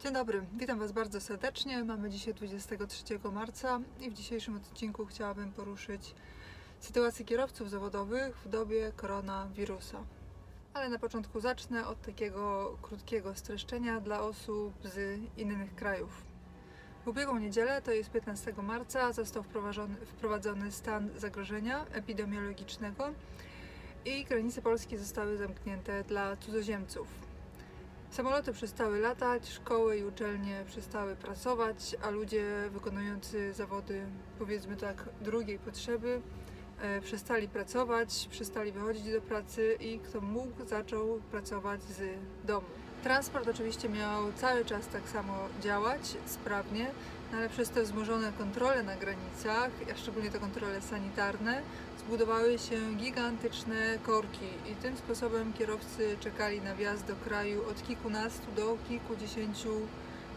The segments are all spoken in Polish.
Dzień dobry, witam Was bardzo serdecznie. Mamy dzisiaj 23 marca i w dzisiejszym odcinku chciałabym poruszyć sytuację kierowców zawodowych w dobie koronawirusa. Ale na początku zacznę od takiego krótkiego streszczenia dla osób z innych krajów. W ubiegłą niedzielę, to jest 15 marca, został wprowadzony stan zagrożenia epidemiologicznego i granice Polski zostały zamknięte dla cudzoziemców. Samoloty przestały latać, szkoły i uczelnie przestały pracować, a ludzie wykonujący zawody, powiedzmy tak, drugiej potrzeby, przestali pracować, przestali wychodzić do pracy i kto mógł, zaczął pracować z domu. Transport oczywiście miał cały czas tak samo działać, sprawnie, ale przez te wzmożone kontrole na granicach, a szczególnie te kontrole sanitarne, zbudowały się gigantyczne korki i tym sposobem kierowcy czekali na wjazd do kraju od kilkunastu do kilkudziesięciu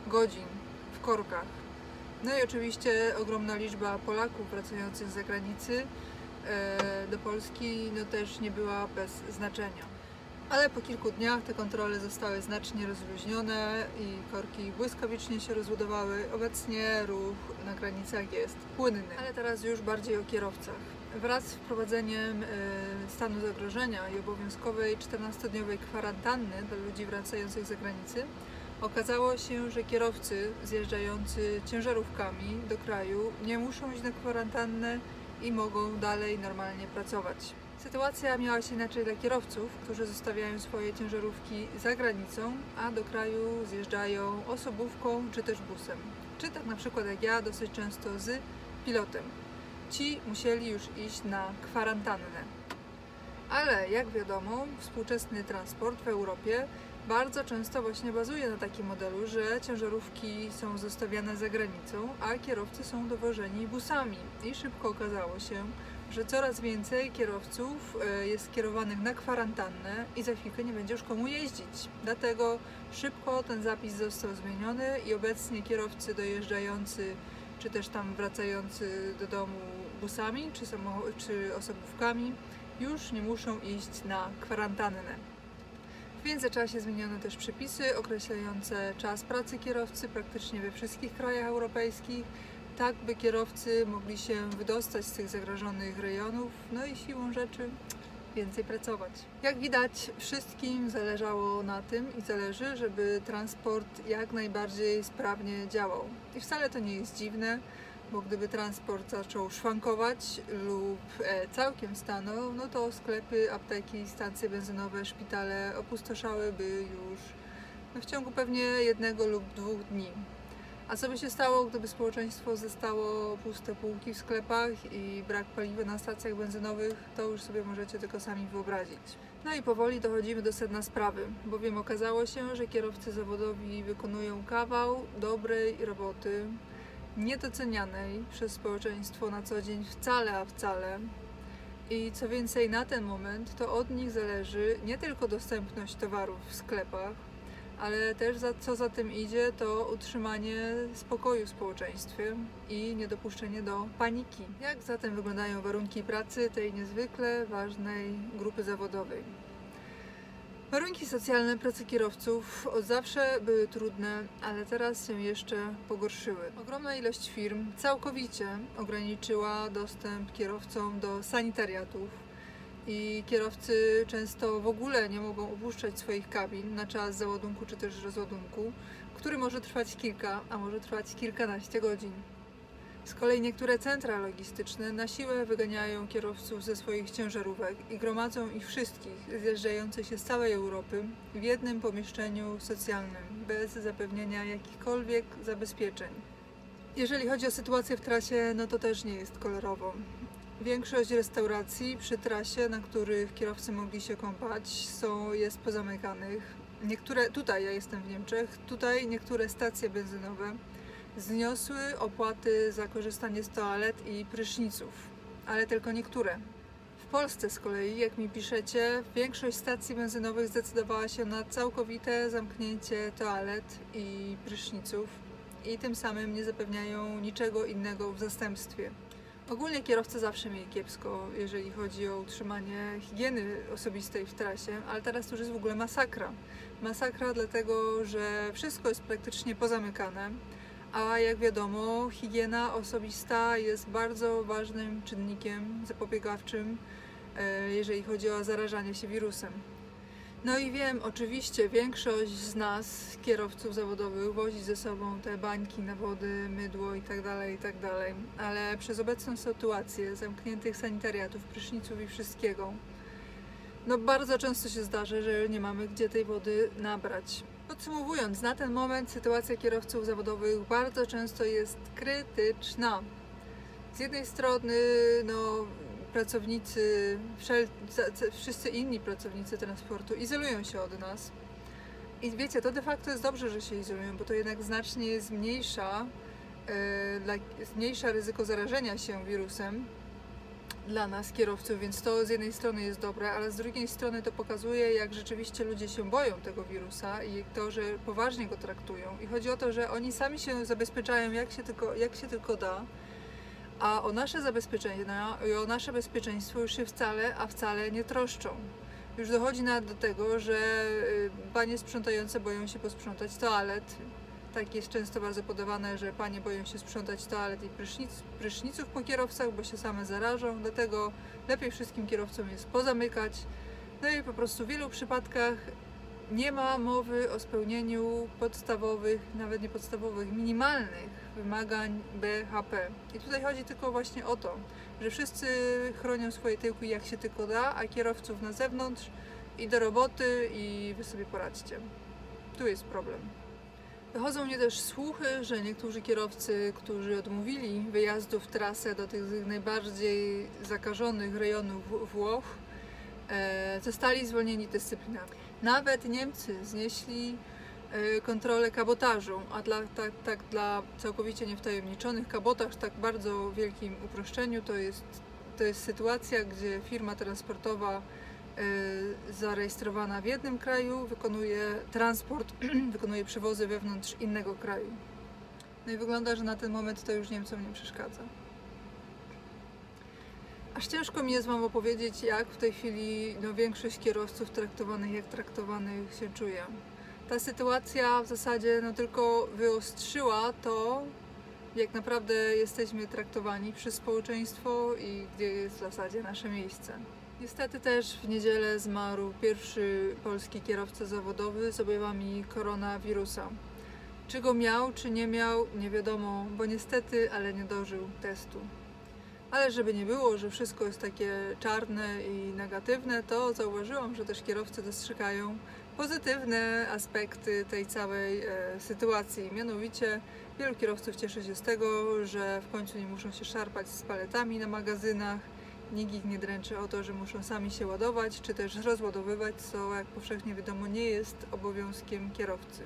godzin w korkach. No i oczywiście ogromna liczba Polaków wracających z zagranicy do Polski też nie była bez znaczenia. Ale po kilku dniach te kontrole zostały znacznie rozluźnione i korki błyskawicznie się rozbudowały. Obecnie ruch na granicach jest płynny. Ale teraz już bardziej o kierowcach. Wraz z wprowadzeniem stanu zagrożenia i obowiązkowej 14-dniowej kwarantanny dla ludzi wracających z zagranicy okazało się, że kierowcy zjeżdżający ciężarówkami do kraju nie muszą iść na kwarantannę i mogą dalej normalnie pracować. Sytuacja miała się inaczej dla kierowców, którzy zostawiają swoje ciężarówki za granicą, a do kraju zjeżdżają osobówką czy też busem. Czy tak na przykład jak ja, dosyć często z pilotem. Ci musieli już iść na kwarantannę. Ale jak wiadomo, współczesny transport w Europie bardzo często właśnie bazuje na takim modelu, że ciężarówki są zostawiane za granicą, a kierowcy są dowożeni busami. I szybko okazało się, że coraz więcej kierowców jest skierowanych na kwarantannę i za chwilkę nie będzie już komu jeździć. Dlatego szybko ten zapis został zmieniony i obecnie kierowcy dojeżdżający czy też tam wracający do domu busami czy osobówkami już nie muszą iść na kwarantannę. W międzyczasie zmieniono też przepisy określające czas pracy kierowcy praktycznie we wszystkich krajach europejskich, tak by kierowcy mogli się wydostać z tych zagrożonych rejonów, no i siłą rzeczy więcej pracować. Jak widać, wszystkim zależało na tym i zależy, żeby transport jak najbardziej sprawnie działał. I wcale to nie jest dziwne, bo gdyby transport zaczął szwankować lub całkiem stanął, no to sklepy, apteki, stacje benzynowe, szpitale opustoszałyby już w ciągu pewnie 1 lub 2 dni. A co by się stało, gdyby społeczeństwo zostało puste półki w sklepach i brak paliwa na stacjach benzynowych, to już sobie możecie tylko sami wyobrazić. No i powoli dochodzimy do sedna sprawy, bowiem okazało się, że kierowcy zawodowi wykonują kawał dobrej roboty, niedocenianej przez społeczeństwo na co dzień wcale, a wcale. I co więcej, na ten moment to od nich zależy nie tylko dostępność towarów w sklepach, ale też co za tym idzie, to utrzymanie spokoju w społeczeństwie i niedopuszczenie do paniki. Jak zatem wyglądają warunki pracy tej niezwykle ważnej grupy zawodowej? Warunki socjalne pracy kierowców od zawsze były trudne, ale teraz się jeszcze pogorszyły. Ogromna ilość firm całkowicie ograniczyła dostęp kierowcom do sanitariatów i kierowcy często w ogóle nie mogą opuszczać swoich kabin na czas załadunku czy też rozładunku, który może trwać kilka, a może trwać kilkanaście godzin. Z kolei niektóre centra logistyczne na siłę wyganiają kierowców ze swoich ciężarówek i gromadzą ich wszystkich zjeżdżających się z całej Europy w jednym pomieszczeniu socjalnym, bez zapewnienia jakichkolwiek zabezpieczeń. Jeżeli chodzi o sytuację w trasie, no to też nie jest kolorowo. Większość restauracji przy trasie, na których kierowcy mogli się kąpać, jest pozamykanych. Tutaj ja jestem w Niemczech, tutaj niektóre stacje benzynowe zniosły opłaty za korzystanie z toalet i pryszniców, ale tylko niektóre. W Polsce z kolei, jak mi piszecie, większość stacji benzynowych zdecydowała się na całkowite zamknięcie toalet i pryszniców i tym samym nie zapewniają niczego innego w zastępstwie. Ogólnie kierowcy zawsze mieli kiepsko, jeżeli chodzi o utrzymanie higieny osobistej w trasie, ale teraz to już jest w ogóle masakra. Masakra dlatego, że wszystko jest praktycznie pozamykane, a jak wiadomo, higiena osobista jest bardzo ważnym czynnikiem zapobiegawczym, jeżeli chodzi o zarażanie się wirusem. No i wiem, oczywiście większość z nas, kierowców zawodowych, wozi ze sobą te bańki na wody, mydło itd., ale przez obecną sytuację zamkniętych sanitariatów, pryszniców i wszystkiego, no bardzo często się zdarza, że nie mamy gdzie tej wody nabrać. Podsumowując, na ten moment sytuacja kierowców zawodowych bardzo często jest krytyczna. Z jednej strony, no, pracownicy, wszyscy inni pracownicy transportu izolują się od nas. I wiecie, to de facto jest dobrze, że się izolują, bo to jednak znacznie zmniejsza ryzyko zarażenia się wirusem dla nas, kierowców, więc to z jednej strony jest dobre, ale z drugiej strony to pokazuje, jak rzeczywiście ludzie się boją tego wirusa i to, że poważnie go traktują. I chodzi o to, że oni sami się zabezpieczają jak się tylko da, a o nasze zabezpieczenia i o nasze bezpieczeństwo już się wcale nie troszczą. Już dochodzi nawet do tego, że panie sprzątające boją się posprzątać toalet. Tak jest często bardzo podawane, że panie boją się sprzątać toalet i pryszniców po kierowcach, bo się same zarażą. Dlatego lepiej wszystkim kierowcom jest pozamykać. No i po prostu w wielu przypadkach nie ma mowy o spełnieniu podstawowych, nawet nie podstawowych, minimalnych wymagań BHP. I tutaj chodzi tylko właśnie o to, że wszyscy chronią swoje tyłki jak się tylko da, a kierowców na zewnątrz i do roboty i wy sobie poradźcie. Tu jest problem. Dochodzą mnie też słuchy, że niektórzy kierowcy, którzy odmówili wyjazdu w trasę do tych najbardziej zakażonych rejonów Włoch, zostali zwolnieni dyscyplinarnie. Nawet Niemcy znieśli kontrolę kabotażu, a dla całkowicie niewtajemniczonych kabotaż, tak bardzo wielkim uproszczeniu, to jest sytuacja, gdzie firma transportowa zarejestrowana w jednym kraju wykonuje transport, wykonuje przewozy wewnątrz innego kraju. No i wygląda, że na ten moment to już Niemcom nie przeszkadza. Aż ciężko mi jest Wam opowiedzieć, jak w tej chwili większość kierowców traktowanych się czuje. Ta sytuacja w zasadzie tylko wyostrzyła to, jak naprawdę jesteśmy traktowani przez społeczeństwo i gdzie jest w zasadzie nasze miejsce. Niestety też w niedzielę zmarł pierwszy polski kierowca zawodowy z objawami koronawirusa. Czy go miał, czy nie miał, nie wiadomo, bo niestety, ale nie dożył testu. Ale żeby nie było, że wszystko jest takie czarne i negatywne, to zauważyłam, że też kierowcy dostrzegają pozytywne aspekty tej całej sytuacji. Mianowicie wielu kierowców cieszy się z tego, że w końcu nie muszą się szarpać z paletami na magazynach, nikt ich nie dręczy o to, że muszą sami się ładować, czy też rozładowywać, co jak powszechnie wiadomo nie jest obowiązkiem kierowcy.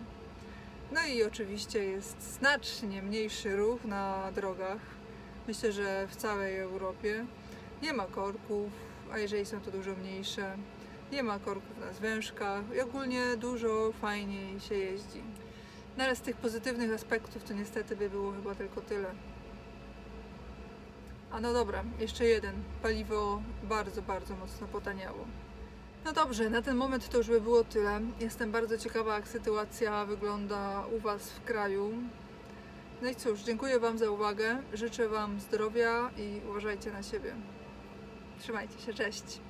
No i oczywiście jest znacznie mniejszy ruch na drogach. Myślę, że w całej Europie nie ma korków, a jeżeli są to dużo mniejsze, nie ma korków na zwężkach i ogólnie dużo fajniej się jeździ. No ale z tych pozytywnych aspektów to niestety by było chyba tylko tyle. A no dobra, jeszcze jeden. Paliwo bardzo, bardzo mocno potaniało. No dobrze, na ten moment to już by było tyle. Jestem bardzo ciekawa, jak sytuacja wygląda u Was w kraju. No i cóż, dziękuję Wam za uwagę, życzę Wam zdrowia i uważajcie na siebie. Trzymajcie się, cześć!